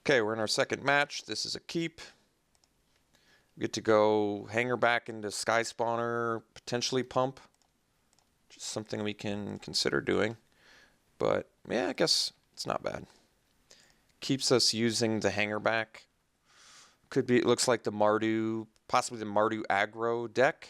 Okay, we're in our second match. This is a keep. We get to go hanger back into Sky Spawner, potentially pump. Just something we can consider doing. But yeah, I guess it's not bad. Keeps us using the hanger back. Could be, it looks like the Mardu, possibly the Mardu aggro deck.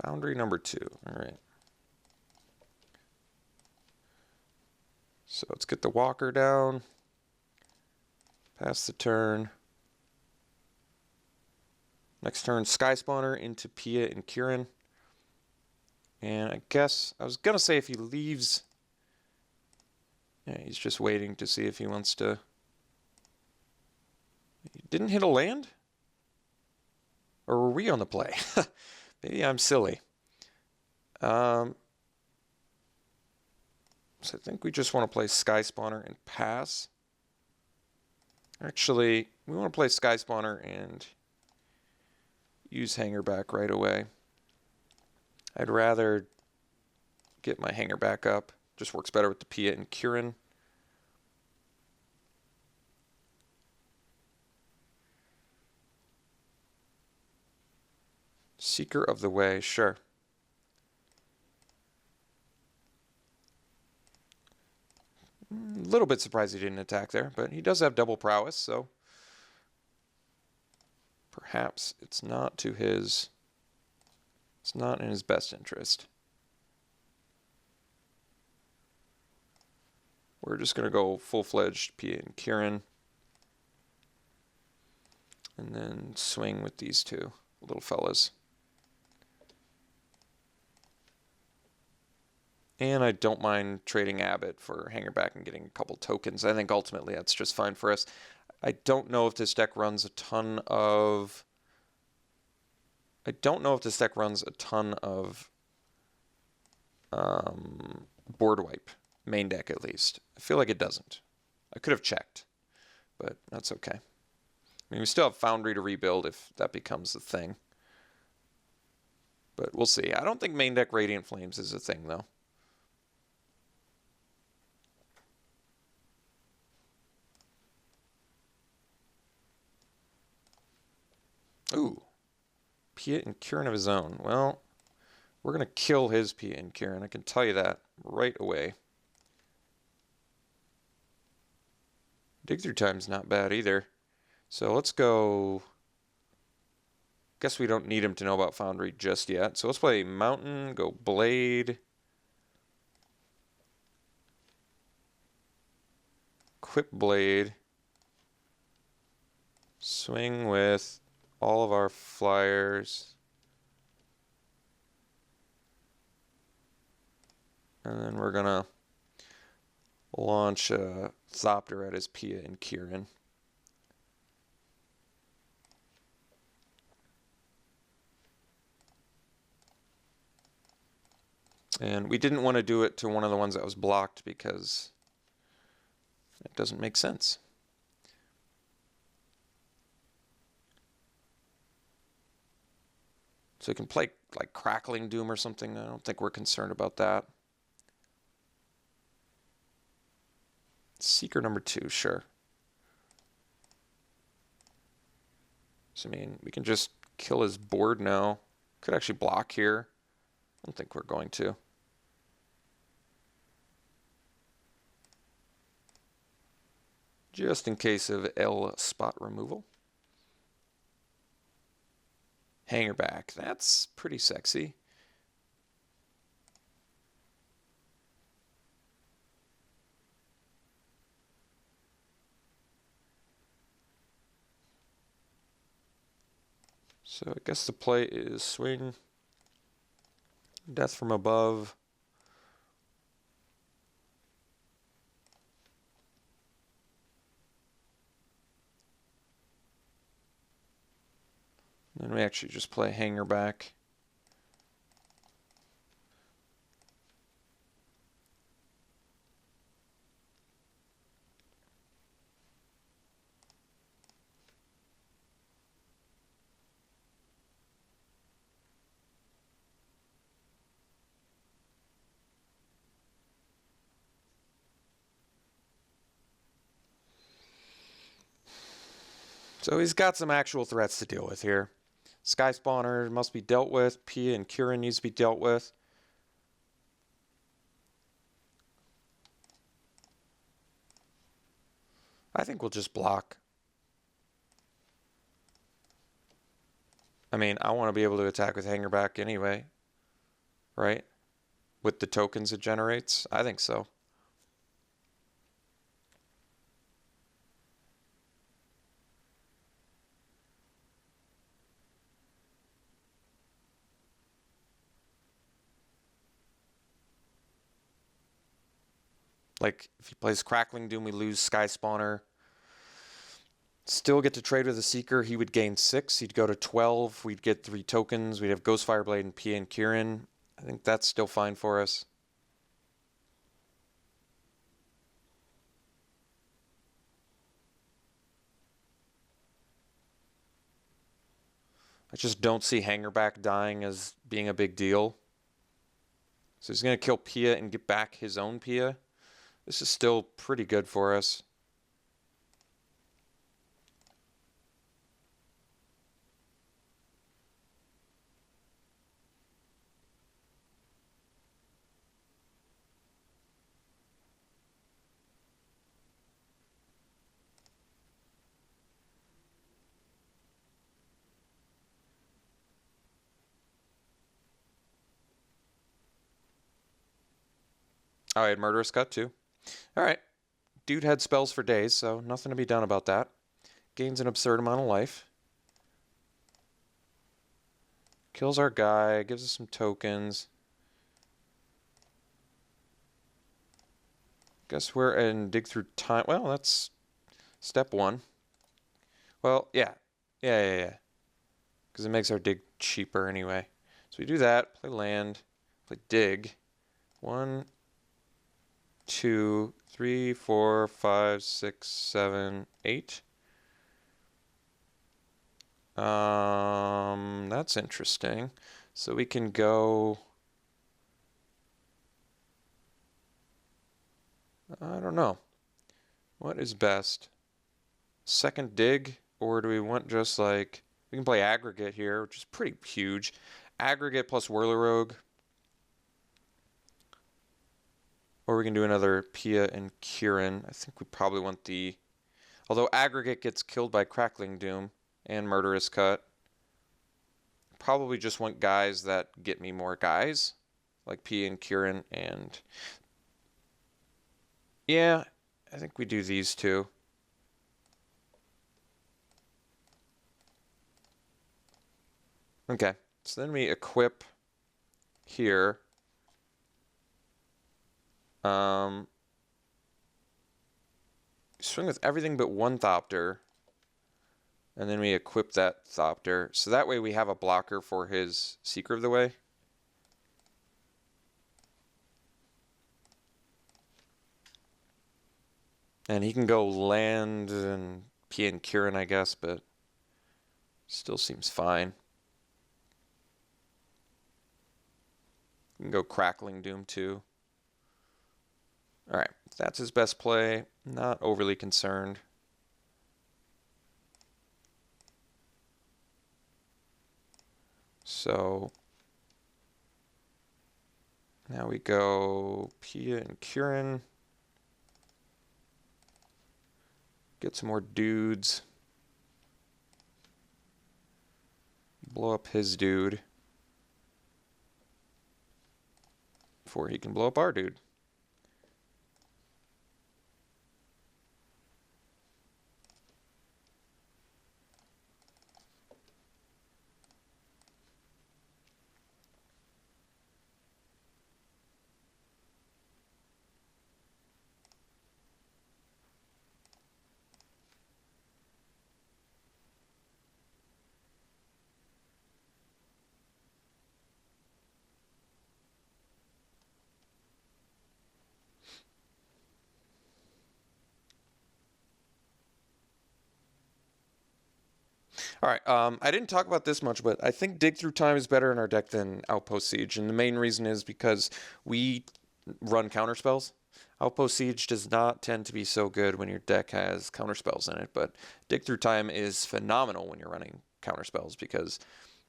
Foundry number 2. All right. So let's get the walker down. Pass the turn. Next turn, Sky Spawner into Pia and Kieran. And I guess, I was going to say if he leaves... Yeah, he's just waiting to see if he wants to... He didn't hit a land? Or were we on the play? Maybe I'm silly. So I think we just want to play Sky Spawner and pass. Actually, we want to play Sky Spawner and use hanger back right away. I'd rather get my hanger back up. Just works better with the Pia and Kieran. Seeker of the Way, sure. A little bit surprised he didn't attack there, but he does have double prowess, so perhaps it's not to his... It's not in his best interest. We're just going to go full-fledged Pia and Kieran. And then swing with these two little fellas. And I don't mind trading Abbott for hanger back and getting a couple tokens. I think ultimately that's just fine for us. I don't know if this deck runs a ton of... board wipe. Main deck, at least. I feel like it doesn't. I could have checked, but that's okay. I mean, we still have Foundry to rebuild if that becomes a thing. But we'll see. I don't think main deck Radiant Flames is a thing, though. Ooh. Pia and Kieran of his own. Well, we're going to kill his Pia and Kieran. I can tell you that right away. Dig through time's not bad either. So let's go... Guess we don't need him to know about Foundry just yet. So let's play Mountain, go Blade. Equip Blade. Swing with all of our flyers. And then we're going to launch a Thopter at his Pia and Kieran. And we didn't want to do it to one of the ones that was blocked because it doesn't make sense. So you can play like Crackling Doom or something. I don't think we're concerned about that. Seeker number 2, sure. So, I mean, we can just kill his board now. Could actually block here. I don't think we're going to. Just in case of L spot removal. Hanger back. That's pretty sexy. So I guess the play is swing, Death from Above. Then we actually just play hanger back. So he's got some actual threats to deal with here. Sky Spawner must be dealt with. Pia and Kieran needs to be dealt with. I think we'll just block. I mean, I want to be able to attack with Hangerback anyway, right? With the tokens it generates? I think so. Like, if he plays Crackling Doom, we lose Sky Spawner. Still get to trade with the Seeker. He would gain 6. He'd go to 12. We'd get 3 tokens. We'd have Ghost Fireblade and Pia and Kieran. I think that's still fine for us. I just don't see Hangerback dying as being a big deal. So he's going to kill Pia and get back his own Pia. This is still pretty good for us. Oh, I had Murderous Cut too. All right. Dude had spells for days, so nothing to be done about that. Gains an absurd amount of life. Kills our guy, gives us some tokens. Guess we're in Dig Through Time. Well, that's step 1. Well, yeah. Yeah. Because it makes our dig cheaper anyway. So we do that, play land, play dig. 1, 2, 3, 4, 5, 6, 7, 8. That's interesting. So we can go, I don't know. What is best? Second dig, or do we want just like, we can play aggregate here, which is pretty huge. Aggregate plus Whirler Rogue. Or we can do another Pia and Kieran. I think we probably want the, although aggregate gets killed by Crackling Doom and Murderous Cut. Probably just want guys that get me more guys, like Pia and Kieran, and yeah, I think we do these two. Okay, so then we equip here. Swing with everything but one Thopter. And then we equip that Thopter. So that way we have a blocker for his Seeker of the Way. And he can go land and Pia and Kieran, I guess, but still seems fine. We can go Crackling Doom too. Alright, that's his best play. Not overly concerned. So now we go Pia and Kieran. Get some more dudes. Blow up his dude before he can blow up our dude. All right, I didn't talk about this much, but I think Dig Through Time is better in our deck than Outpost Siege, and the main reason is because we run counter spells. Outpost Siege does not tend to be so good when your deck has counterspells in it, but Dig Through Time is phenomenal when you're running counterspells because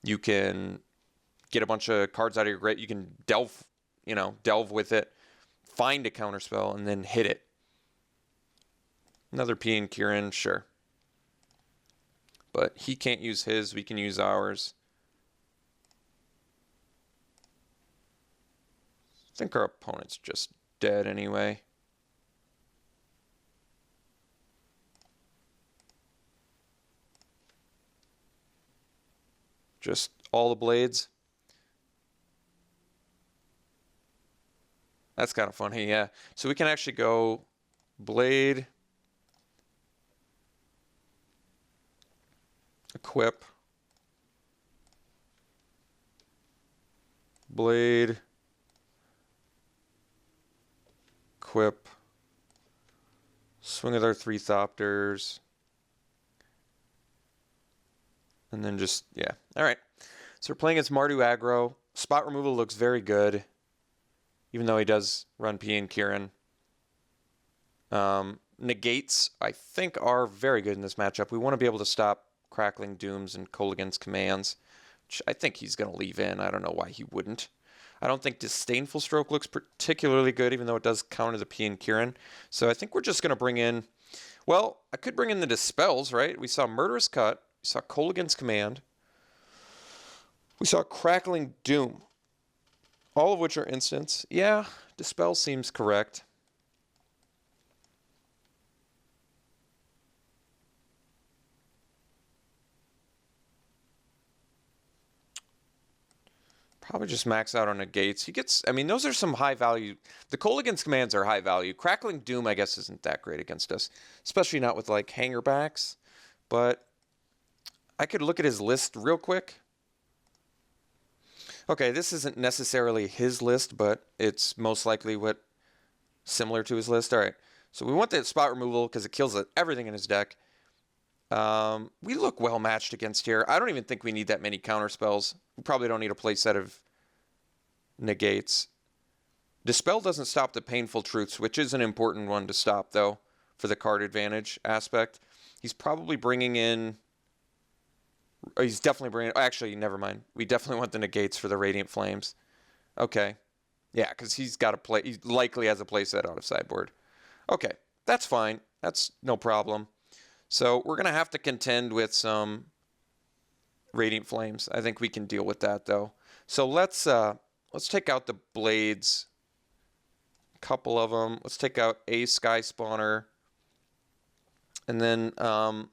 you can get a bunch of cards out of your grave. You can delve with it, find a counterspell, and then hit it. Another P and Kieran, sure. But he can't use his, we can use ours. I think our opponent's just dead anyway. Just all the blades. That's kind of funny, yeah. So we can actually go blade, equip, blade, equip, swing with our 3 Thopters, and then just, yeah. All right. So we're playing against Mardu aggro. Spot removal looks very good, even though he does run P and Kieran. Negates, I think, are very good in this matchup. We want to be able to stop Crackling Dooms and Kolaghan's commands, which I think he's going to leave in. I don't know why he wouldn't. I don't think Disdainful Stroke looks particularly good, even though it does counter the P and Kieran. So I think we're just going to bring in, well, I could bring in the Dispels, right? We saw Murderous Cut. We saw Kolaghan's Command. We saw Crackling Doom. All of which are instants. Yeah, Dispel seems correct. Probably just max out on negates. He gets, I mean, those are some high value. The Kolaghan's commands are high value. Crackling Doom, I guess, isn't that great against us, especially not with like hanger backs. But I could look at his list real quick. Okay, this isn't necessarily his list, but it's most likely what similar to his list. All right, so we want the spot removal because it kills everything in his deck. We look well matched against here. I don't even think we need that many counter spells. We probably don't need a play set of negates. Dispel doesn't stop the Painful Truths, which is an important one to stop, though, for the card advantage aspect. He's probably bringing in... He's definitely bringing... Actually, never mind. We definitely want the negates for the Radiant Flames. Okay. Yeah, because he's got a play... He likely has a play set out of sideboard. Okay, that's fine. That's no problem. So we're going to have to contend with some Radiant Flames. I think we can deal with that, though. So let's take out the blades. A couple of them. Let's take out a Sky Spawner. And then I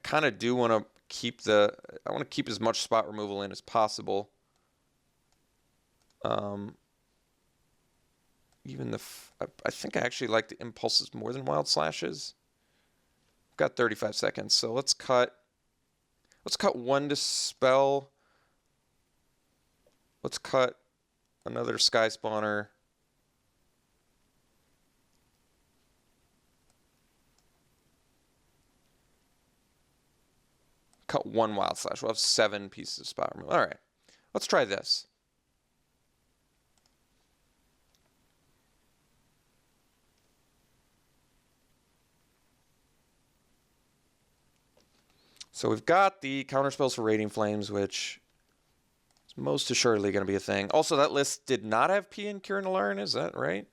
kind of do want to keep I want to keep as much spot removal in as possible. Even I think I actually like the impulses more than Wild Slashes. Got 35 seconds, so let's cut 1 Dispel. Let's cut another Sky Spawner. Cut 1 Wild Slash. We'll have 7 pieces of spot removal. All right, let's try this. So we've got the counterspells for Radiant Flames, which is most assuredly going to be a thing. Also, that list did not have P and Kieran Alarn, is that right?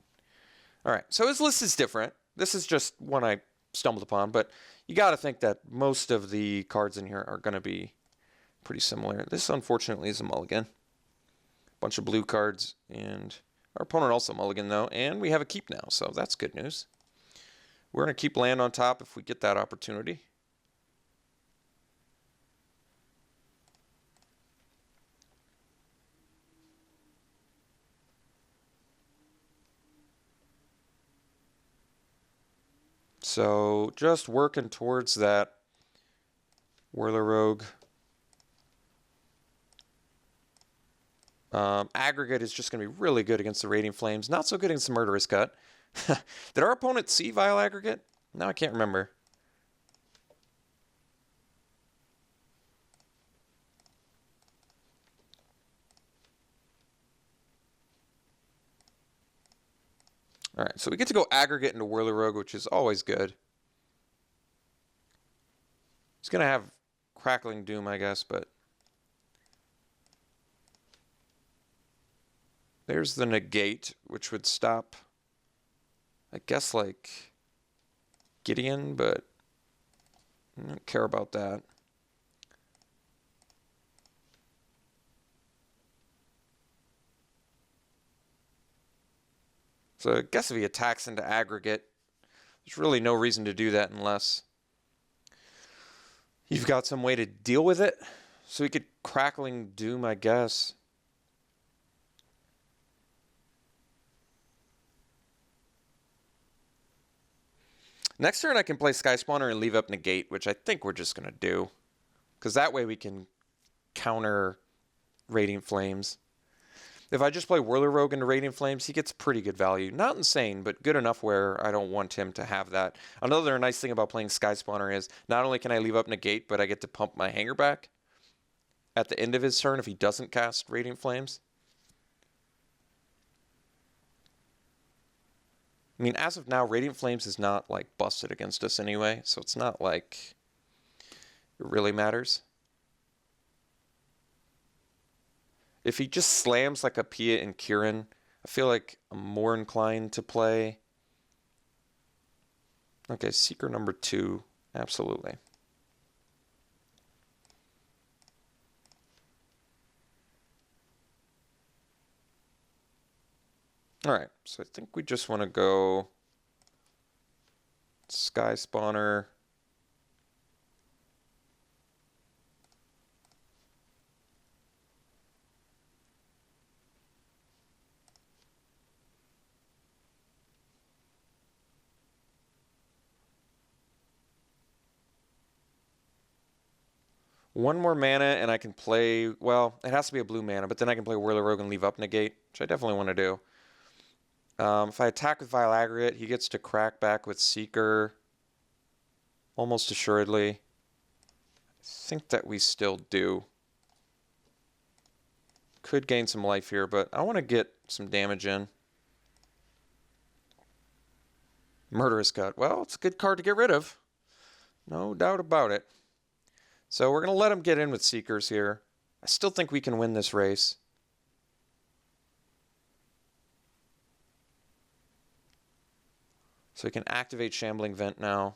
All right, so his list is different. This is just one I stumbled upon, but you got to think that most of the cards in here are going to be pretty similar. This, unfortunately, is a mulligan. Bunch of blue cards, and our opponent also mulligan, though, and we have a keep now, so that's good news. We're going to keep land on top if we get that opportunity. So just working towards that Whirler Rogue. Aggregate is just going to be really good against the Radiant Flames. Not so good against the Murderous Cut. Did our opponent see Vile Aggregate? No, I can't remember. All right, so we get to go aggregate into Whirly Rogue, which is always good. He's going to have Crackling Doom, I guess, but there's the negate, which would stop, I guess, like Gideon, but I don't care about that. So I guess if he attacks into aggregate, there's really no reason to do that unless you've got some way to deal with it. So he could Crackling Doom, I guess. Next turn I can play Sky Spawner and leave up negate, which I think we're just going to do. Because that way we can counter Radiant Flames. If I just play Whirly Rogue into Radiant Flames, he gets pretty good value. Not insane, but good enough where I don't want him to have that. Another nice thing about playing Sky Spawner is not only can I leave up negate, but I get to pump my hanger back at the end of his turn if he doesn't cast Radiant Flames. I mean, as of now, Radiant Flames is not like busted against us anyway, so it's not like it really matters. If he just slams like a Pia and Kieran, I feel like I'm more inclined to play. Okay, Seeker number 2, absolutely. All right, so I think we just want to go Sky Spawner. One more mana and I can play, well, it has to be a blue mana, but then I can play Whirly Rogue and leave up negate, which I definitely want to do. If I attack with Vile Aggregate, he gets to crack back with Seeker almost assuredly. I think that we still do. Could gain some life here, but I want to get some damage in. Murderous Cut. Well, it's a good card to get rid of. No doubt about it. So we're going to let him get in with Seekers here. I still think we can win this race. So we can activate Shambling Vent now.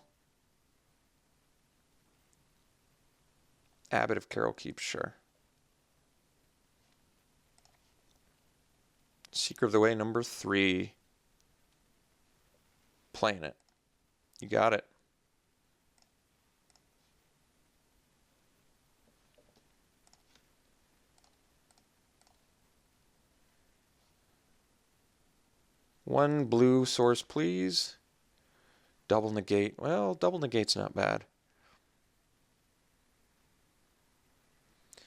Abbot of Carol Keep, sure. Seeker of the Way number 3. Playing it. You got it. One blue source, please. Double negate. Well, double negate's not bad.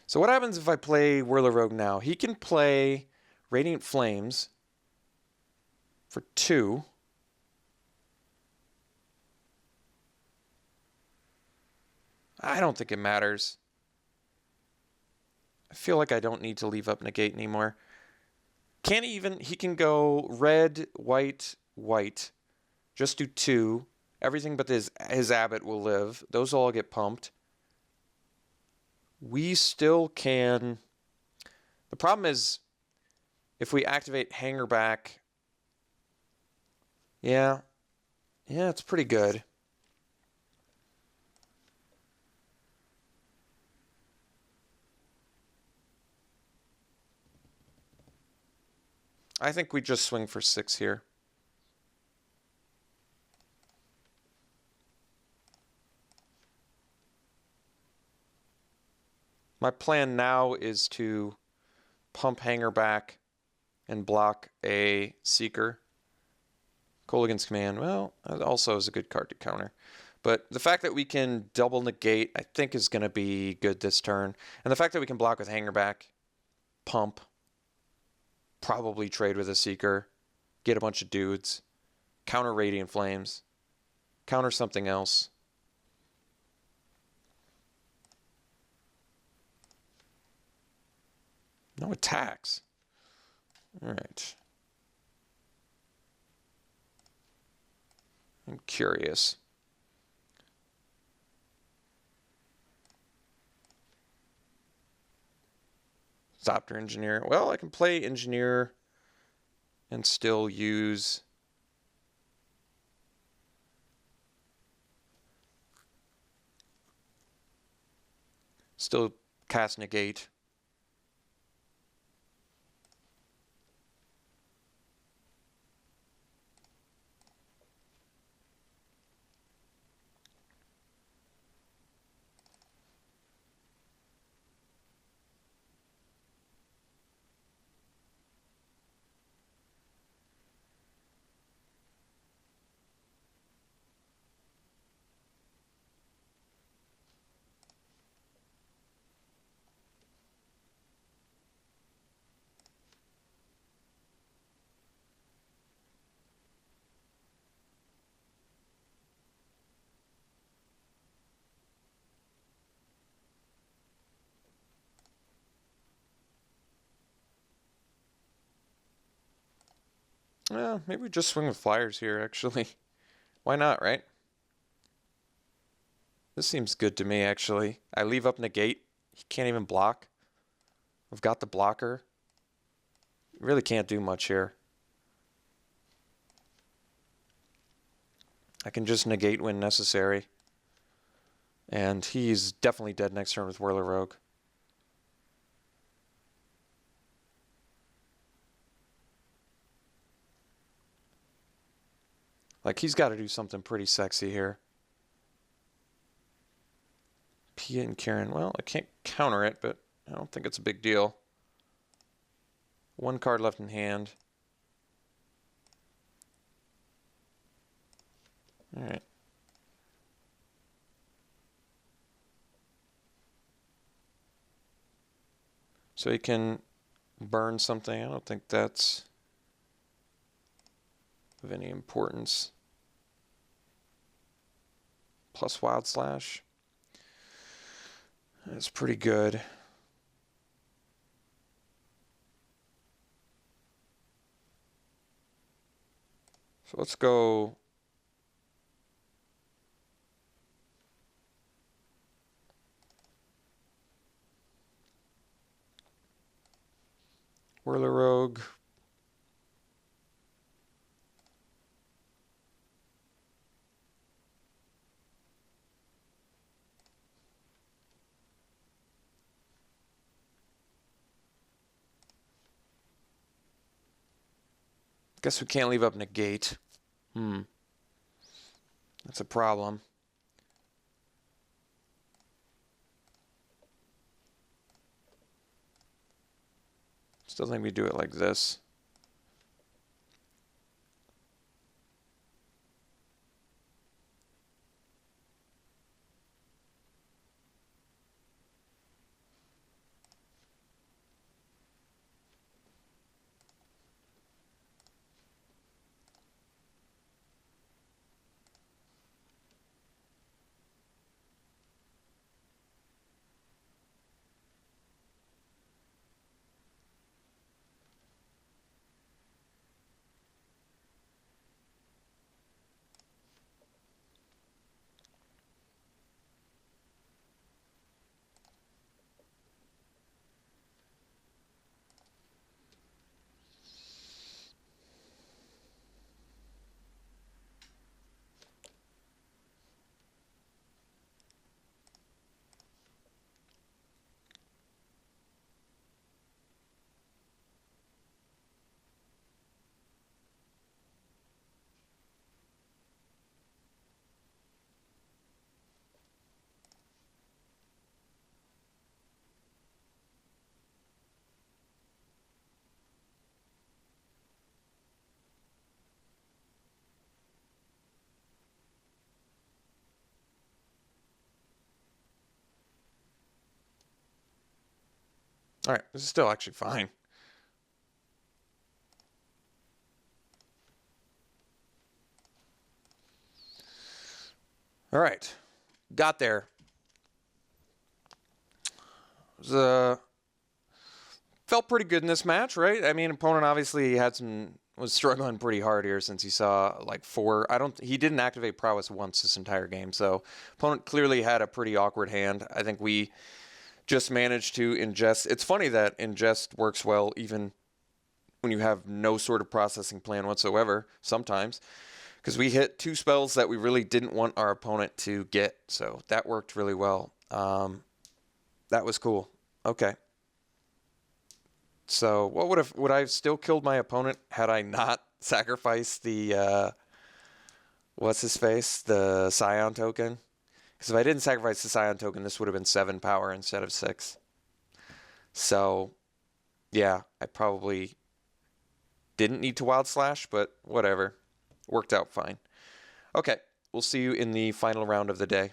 So what happens if I play Whirler Rogue now? He can play Radiant Flames for 2. I don't think it matters. I feel like I don't need to leave up negate anymore. Can't even, he can go red, white, white. Just do 2. Everything but his Abbot will live. Those all get pumped. We still can. The problem is if we activate Hanger back. Yeah, it's pretty good. I think we just swing for 6 here. My plan now is to pump Hanger back and block a Seeker. Colligan's Command, well, that also is a good card to counter. But the fact that we can double negate, I think, is going to be good this turn. And the fact that we can block with Hanger back, pump, probably trade with a Seeker, get a bunch of dudes, counter Radiant Flames, counter something else. No attacks. All right. I'm curious. Software engineer. Well, I can play engineer and still use cast negate. Well, maybe we just swing with flyers here, actually. Why not, right? This seems good to me, actually. I leave up negate. He can't even block. I've got the blocker. Really can't do much here. I can just negate when necessary. And he's definitely dead next turn with Whirler Rogue. Like, he's got to do something pretty sexy here. Pia and Karen. Well, I can't counter it, but I don't think it's a big deal. One card left in hand. All right. So he can burn something. I don't think that's of any importance. Plus Wild Slash. That's pretty good. So let's go Whirler Rogue. Guess we can't leave up negate. That's a problem. Still think we do it like this. All right, this is still actually fine. All right, got there. It was, felt pretty good in this match, right? I mean, opponent obviously had some was struggling pretty hard here since he saw like 4. He didn't activate prowess once this entire game, so opponent clearly had a pretty awkward hand. I think we just managed to ingest. It's funny that ingest works well even when you have no sort of processing plan whatsoever sometimes, because we hit 2 spells that we really didn't want our opponent to get, so that worked really well. That was cool. Okay. So what would I have still killed my opponent had I not sacrificed the what's his face, the Scion token? Because if I didn't sacrifice the Scion token, this would have been 7 power instead of 6. So yeah, I probably didn't need to Wild Slash, but whatever, worked out fine. Okay, we'll see you in the final round of the day.